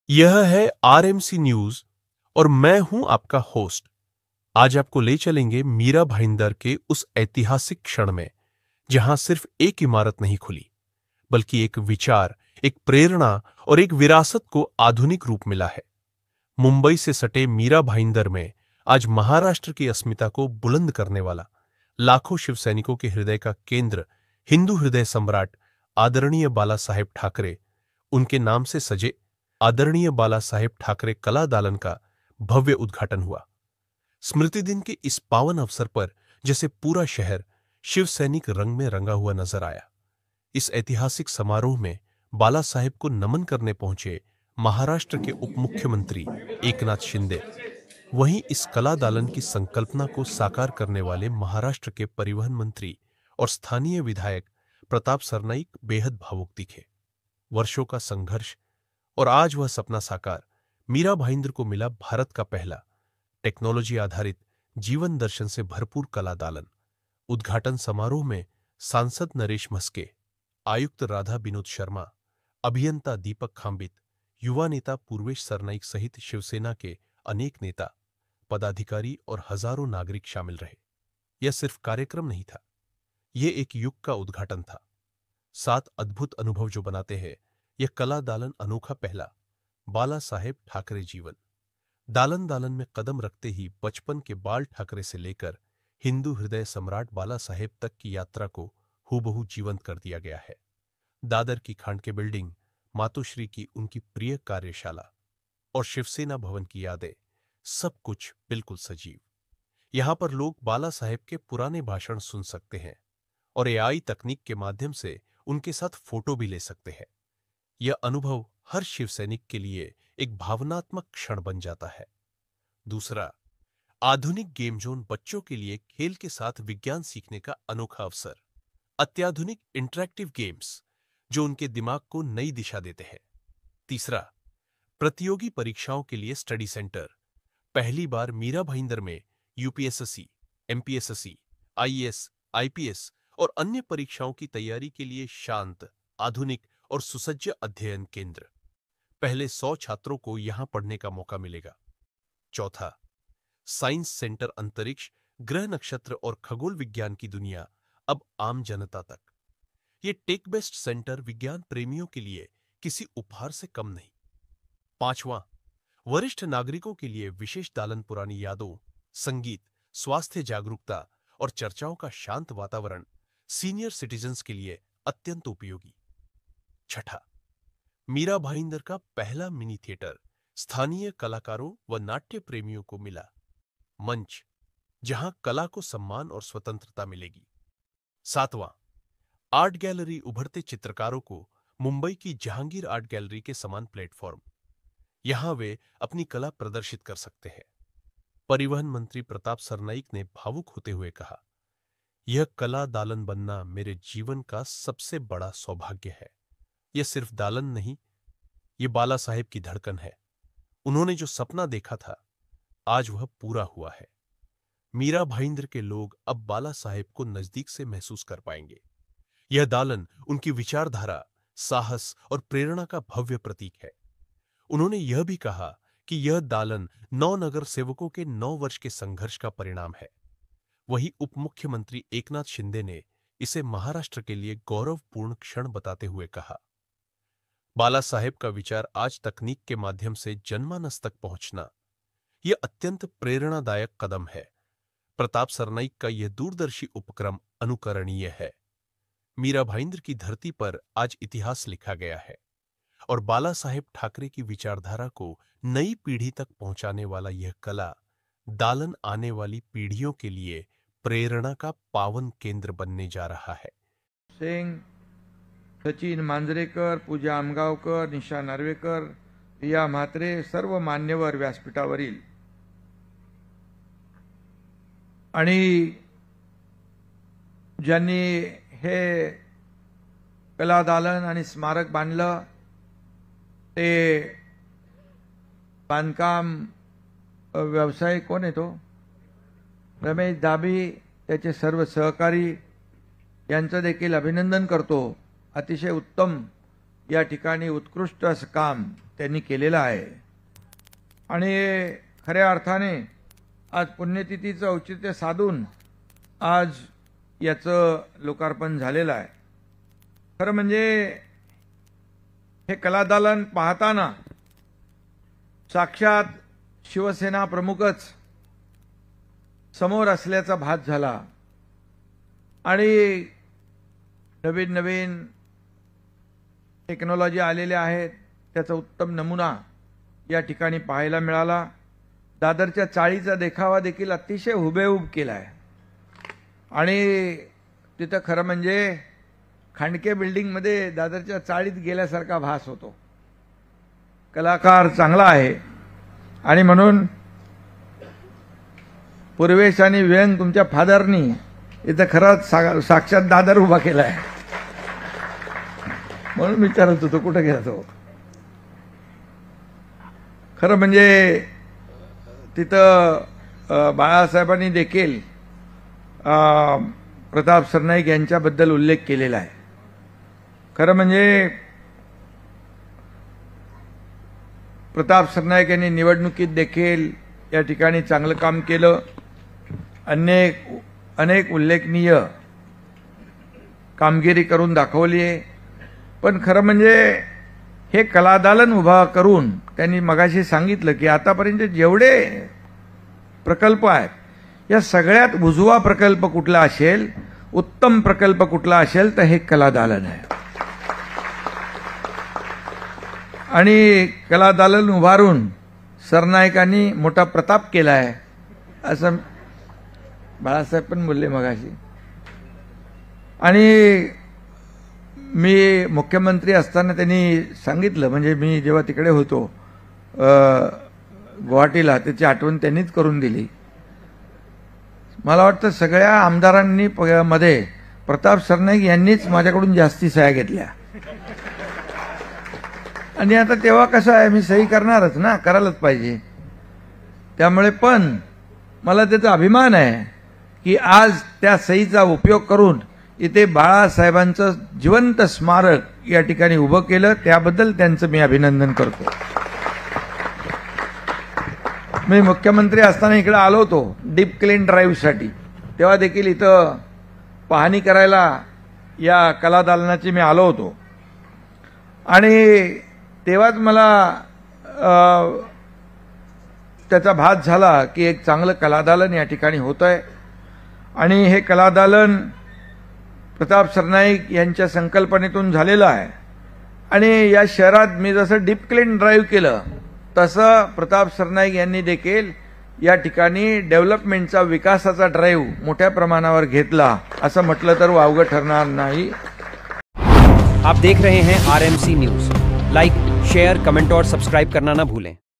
यह है RMC news और मैं हूं आपका होस्ट। आज आपको ले चलेंगे मीरा भाईंदर के उस ऐतिहासिक क्षण में जहां सिर्फ एक इमारत नहीं खुली, बल्कि एक विचार, एक प्रेरणा और एक विरासत को आधुनिक रूप मिला है। मुंबई से सटे मीरा भाईंदर में आज महाराष्ट्र की अस्मिता को बुलंद करने वाला, लाखों शिव सैनिकों के हृदय का केंद्र, हिंदू हृदय सम्राट आदरणीय बाला साहेब ठाकरे, उनके नाम से सजे आदरणीय बाला साहेब ठाकरे कला दालन का भव्य उद्घाटन हुआ। स्मृति दिन के इस पावन अवसर पर जैसे पूरा शहर शिव सैनिक रंग में रंगा हुआ नजर आया। इस ऐतिहासिक समारोह में बाला साहेब को नमन करने पहुंचे महाराष्ट्र के उप मुख्यमंत्री एकनाथ शिंदे, वहीं इस कला दालन की संकल्पना को साकार करने वाले महाराष्ट्र के परिवहन मंत्री और स्थानीय विधायक प्रताप सरनाईक बेहद भावुक दिखे। वर्षों का संघर्ष और आज वह सपना साकार, मीरा भाईंदर को मिला भारत का पहला टेक्नोलॉजी आधारित जीवन दर्शन से भरपूर कला दालन। उद्घाटन समारोह में सांसद नरेश मस्के, आयुक्त राधा विनोद शर्मा, अभियंता दीपक खांबित, युवा नेता पूर्वेश सरनाईक सहित शिवसेना के अनेक नेता, पदाधिकारी और हजारों नागरिक शामिल रहे। यह सिर्फ कार्यक्रम नहीं था, यह एक युग का उद्घाटन था। 7 अद्भुत अनुभव जो बनाते हैं यह कला दालन अनोखा पहला बाला साहेब ठाकरे जीवन। दालन में कदम रखते ही बचपन के बाल ठाकरे से लेकर हिंदू हृदय सम्राट बाला साहेब तक की यात्रा को हूबहू जीवंत कर दिया गया है। दादर की खांडके बिल्डिंग, मातोश्री की उनकी प्रिय कार्यशाला और शिवसेना भवन की यादें, सब कुछ बिल्कुल सजीव। यहां पर लोग बाला साहेब के पुराने भाषण सुन सकते हैं और एआई तकनीक के माध्यम से उनके साथ फोटो भी ले सकते हैं। यह अनुभव हर शिव सैनिक के लिए एक भावनात्मक क्षण बन जाता है। दूसरा, आधुनिक गेम जोन, बच्चों के लिए खेल के साथ विज्ञान सीखने का अनोखा अवसर। अत्याधुनिक इंटरैक्टिव गेम्स जो उनके दिमाग को नई दिशा देते हैं। तीसरा, प्रतियोगी परीक्षाओं के लिए स्टडी सेंटर। पहली बार मीरा भाईंदर में यूपीएसएससी, एमपीएसएससी, आईएएस, आईपीएस और अन्य परीक्षाओं की तैयारी के लिए शांत, आधुनिक और सुसज्ज अध्ययन केंद्र। पहले 100 छात्रों को यहां पढ़ने का मौका मिलेगा। चौथा, साइंस सेंटर, अंतरिक्ष, ग्रह नक्षत्र और खगोल विज्ञान की दुनिया अब आम जनता तक। ये टेक बेस्ड सेंटर विज्ञान प्रेमियों के लिए किसी उपहार से कम नहीं। पांचवां, वरिष्ठ नागरिकों के लिए विशेष दालन, पुरानी यादों, संगीत, स्वास्थ्य जागरूकता और चर्चाओं का शांत वातावरण, सीनियर सिटीजन्स के लिए अत्यंत उपयोगी। छठा, मीरा भाईंदर का पहला मिनी थिएटर, स्थानीय कलाकारों व नाट्य प्रेमियों को मिला मंच, जहां कला को सम्मान और स्वतंत्रता मिलेगी। सातवां, आर्ट गैलरी, उभरते चित्रकारों को मुंबई की जहांगीर आर्ट गैलरी के समान प्लेटफॉर्म, यहां वे अपनी कला प्रदर्शित कर सकते हैं। परिवहन मंत्री प्रताप सरनाईक ने भावुक होते हुए कहा, यह कला दालन बनना मेरे जीवन का सबसे बड़ा सौभाग्य है। यह सिर्फ दालन नहीं, यह बाला साहेब की धड़कन है। उन्होंने जो सपना देखा था, आज वह पूरा हुआ है। मीरा भाईंदर के लोग अब बाला साहेब को नजदीक से महसूस कर पाएंगे। यह दालन उनकी विचारधारा, साहस और प्रेरणा का भव्य प्रतीक है। उन्होंने यह भी कहा कि यह दालन 9 नगर सेवकों के 9 वर्ष के संघर्ष का परिणाम है। वहीं उप मुख्यमंत्री एकनाथ शिंदे ने इसे महाराष्ट्र के लिए गौरवपूर्ण क्षण बताते हुए कहा, बाला साहेब का विचार आज तकनीक के माध्यम से जनमानस तक पहुंचना, यह अत्यंत प्रेरणादायक कदम है। प्रताप सरनाईक का यह दूरदर्शी उपक्रम अनुकरणीय है। मीरा भाईंदर की धरती पर आज इतिहास लिखा गया है और बाला साहेब ठाकरे की विचारधारा को नई पीढ़ी तक पहुंचाने वाला यह कला दालन आने वाली पीढ़ियों के लिए प्रेरणा का पावन केंद्र बनने जा रहा है। सिंग, सचिन मांजरेकर, पूजा आमगावकर, निशा नार्वेकर, रिया म्हात्रे, सर्व मान्यवर व्यासपीठावरील आणि ज्यांनी हे कला दालन आणि स्मारक बांधलं, ते बांधकाम व्यवसाय कोण आहे तो? रमेश दाबी, त्याचे सर्व सहकारी यांचं देखील अभिनंदन करतो। अतिशय उत्तम या ठिकाणी उत्कृष्ट असं काम त्यांनी केलेला आहे आणि खऱ्या अर्थाने आज पुण्यतिथीचं औचित्य साधून आज याचं लोकार्पण झालेलं आहे. खरं म्हणजे हे कलादालन पाहताना साक्षात शिवसेना प्रमुखच समोर असल्याचा भास झाला आणि नवीन नवीन टेक्नॉलॉजी आलेल्या आहेत त्याचा उत्तम नमुना या ठिकाणी पाहायला मिळाला. दादरच्या चाळीचा देखावा देखील अतिशय हुबेहूब केला आहे आणि तिथं खरं म्हणजे खांडके बिल्डिंगमध्ये दादरच्या चाळीत गेल्यासारखा भास होतो. कलाकार चांगला आहे आणि म्हणून पूर्वेश आणि व्यंग तुमच्या फादरनी इथं खरंच साक्षात दादर उभा केला आहे म्हणून विचारत होतो कुठं गेला तो. खरं म्हणजे तिथं बाळासाहेबांनी देखील प्रताप सरनाईक यांच्याबद्दल उल्लेख केलेला आहे. खरं म्हणजे प्रताप सरनाईक यांनी निवडणुकीत देखील या ठिकाणी चांगलं काम केलं. अनेक उल्लेखनीय कामगिरी करून दाखवली आहे. पण खरं म्हणजे हे कलादालन उभा करून त्यांनी मगाशी सांगितलं की आतापर्यंत जेवढे प्रकल्प आहेत या सगळ्यात उजवा प्रकल्प कुठला असेल, उत्तम प्रकल्प कुठला असेल तर हे कलादालन आहे. आणि कलादालन उभारून सरनाईकांनी मोठा प्रताप केला आहे असं बाळासाहेब पण बोलले मगाशी. आणि मी मुख्यमंत्री असताना त्यांनी सांगितलं, म्हणजे मी जेव्हा तिकडे होतो गुवाहाटीला, त्याची आठवण त्यांनीच करून दिली. मला वाटतं सगळ्या आमदारांनी मध्ये प्रताप सरनाईक यांनीच माझ्याकडून जास्ती सह्या घेतल्या. आणि आता तेव्हा कसं आहे, मी सही करणारच ना, करायलाच पाहिजे. त्यामुळे पण मला त्याचा अभिमान आहे की आज त्या सहीचा उपयोग करून इथे बाळासाहेबांचं जिवंत स्मारक या ठिकाणी उभं केलं. त्याबद्दल त्यांचं मी अभिनंदन करतो. मी मुख्यमंत्री असताना इकडे आलो होतो डीप क्लीन ड्राईव्हसाठी, तेव्हा देखील इथं पाहणी करायला या कलादालनाची मी आलो होतो. आणि तेव्हाच मला त्याचा भास झाला की एक चांगलं कलादालन या ठिकाणी होत आहे. आणि हे कलादालन प्रताप सरनाईक यांच्या संकल्पनेतून झालेलं आहे. आणि या शहरात मी जसं डीप क्लीन ड्राईव्ह केलं तसं प्रताप सरनाईक यांनी देखील या ठिकाणी डेव्हलपमेंटचा, विकासाचा ड्राईव्ह मोठ्या प्रमाणावर घेतला असं म्हटलं तर वावगं ठरणार नाही. आप देख रहे हैं RMC news. Like, share, comment और सब्सक्राइब करना ना भूलें.